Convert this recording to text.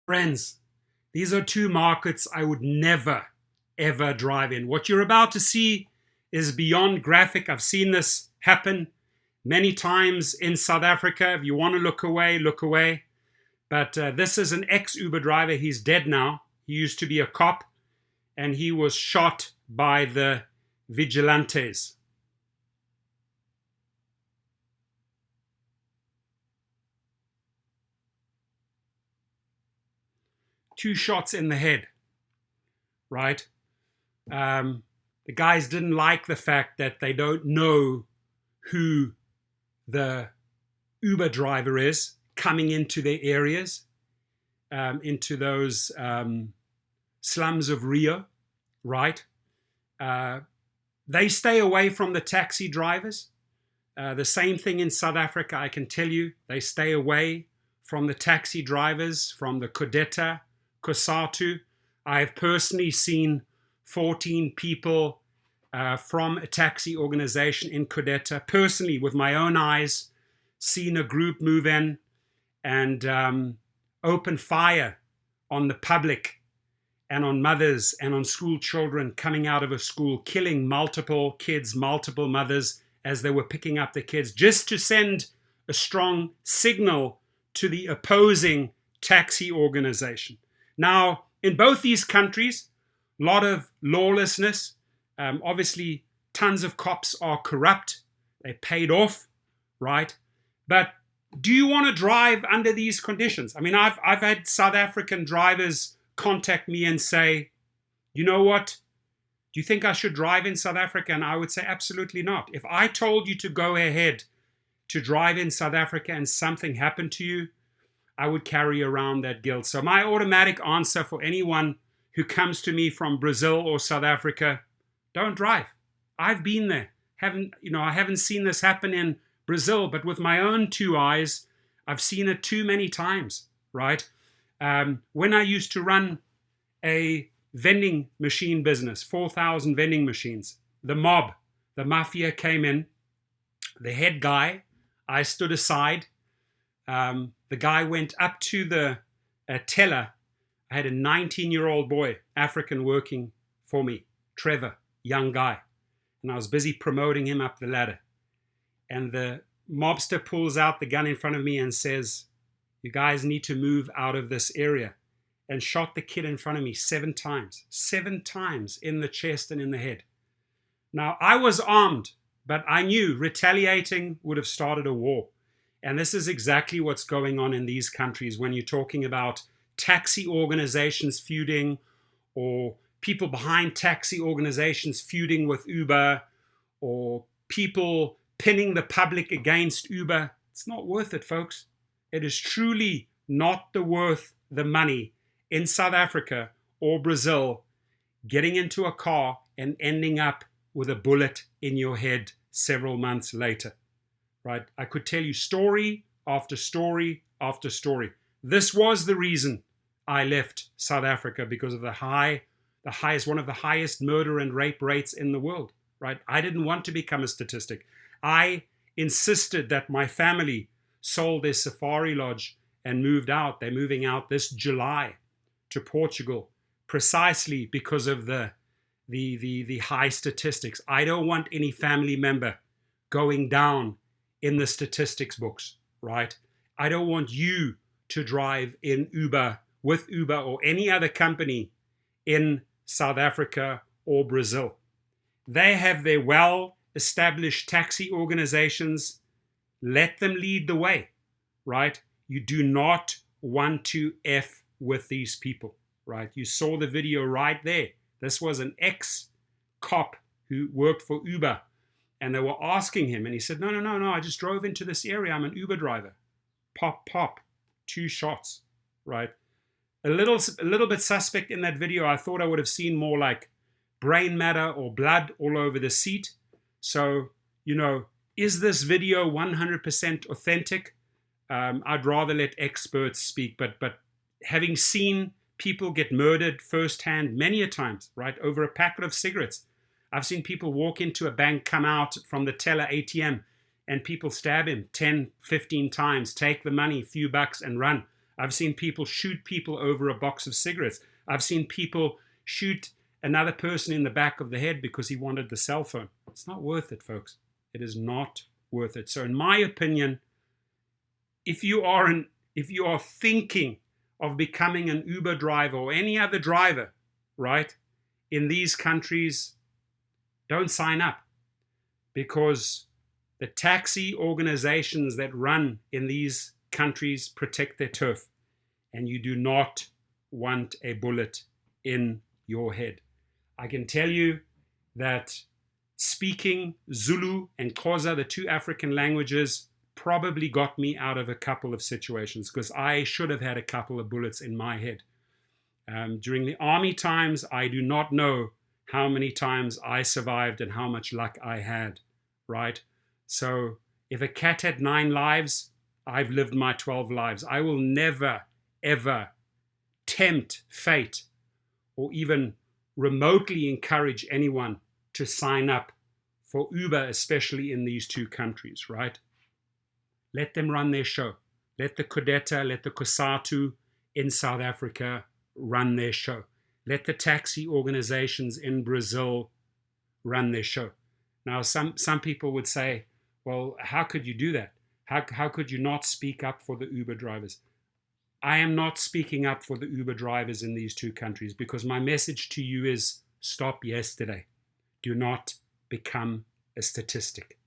Friends, these are two markets I would never, ever drive in. What you're about to see is beyond graphic. I've seen this happen many times in South Africa. If you want to look away, look away. But this is an ex-Uber driver. He's dead now. He used to be a cop, and he was shot by the vigilantes. Two shots in the head, right? The guys didn't like the fact that they don't know who the Uber driver is coming into their areas, into those slums of Rio, right? They stay away from the taxi drivers. The same thing in South Africa, I can tell you. They stay away from the taxi drivers, from the Kodeta, Kosatu. I've personally seen 14 people from a taxi organization in Kodeta, personally with my own eyes, seen a group move in and open fire on the public and on mothers and on school children coming out of a school, killing multiple kids, multiple mothers as they were picking up the kids, just to send a strong signal to the opposing taxi organization. Now, in both these countries, a lot of lawlessness. Obviously, tons of cops are corrupt. They're paid off, right? But do you want to drive under these conditions? I mean, I've had South African drivers contact me and say, you know what? Do you think I should drive in South Africa? And I would say, absolutely not. If I told you to go ahead to drive in South Africa and something happened to you, I would carry around that guilt. So my automatic answer for anyone who comes to me from Brazil or South Africa, don't drive. I've been there. I haven't seen this happen in Brazil, but with my own two eyes, I've seen it too many times, right? When I used to run a vending machine business, 4,000 vending machines, the mafia came in, the head guy, I stood aside. The guy went up to the teller. I had a 19-year-old boy, African, working for me, Trevor, young guy. And I was busy promoting him up the ladder. And the mobster pulls out the gun in front of me and says, you guys need to move out of this area. And shot the kid in front of me 7 times in the chest and in the head. Now, I was armed, but I knew retaliating would have started a war. And this is exactly what's going on in these countries when you're talking about taxi organizations feuding or people behind taxi organizations feuding with Uber or people pinning the public against Uber. It's not worth it, folks. It is truly not worth the money in South Africa or Brazil getting into a car and ending up with a bullet in your head several months later. Right? I could tell you story after story after story. This was the reason I left South Africa, because of one of the highest murder and rape rates in the world. Right? I didn't want to become a statistic. I insisted that my family sold their safari lodge and moved out. They're moving out this July to Portugal, precisely because of the high statistics. I don't want any family member going down in the statistics books, right? I don't want you to drive in Uber, with Uber or any other company in South Africa or Brazil. They have their well-established taxi organizations. Let them lead the way, right? You do not want to F with these people, right? You saw the video right there. This was an ex-cop who worked for Uber. And they were asking him, and he said, no, I just drove into this area. I'm an Uber driver. Pop, 2 shots, right? A little bit suspect in that video. I thought I would have seen more like brain matter or blood all over the seat. So, is this video 100% authentic? I'd rather let experts speak, but having seen people get murdered firsthand many a times, right, over a packet of cigarettes. I've seen people walk into a bank, come out from the teller ATM, and people stab him 10, 15 times, take the money, few bucks, and run. I've seen people shoot people over a box of cigarettes. I've seen people shoot another person in the back of the head because he wanted the cell phone. It's not worth it, folks. It is not worth it. So in my opinion, if you are thinking of becoming an Uber driver or any other driver, right, in these countries, don't sign up, because the taxi organizations that run in these countries protect their turf, and you do not want a bullet in your head. I can tell you that speaking Zulu and Xhosa, the two African languages, probably got me out of a couple of situations, because I should have had a couple of bullets in my head. During the army times, I do not know how many times I survived and how much luck I had, right? So if a cat had 9 lives, I've lived my 12 lives. I will never, ever tempt fate or even remotely encourage anyone to sign up for Uber, especially in these two countries, right? Let them run their show. Let the Codetta, let the COSATU in South Africa run their show. Let the taxi organizations in Brazil run their show. Now, some people would say, well, how could you do that? How could you not speak up for the Uber drivers? I am not speaking up for the Uber drivers in these two countries, because my message to you is stop yesterday. Do not become a statistic.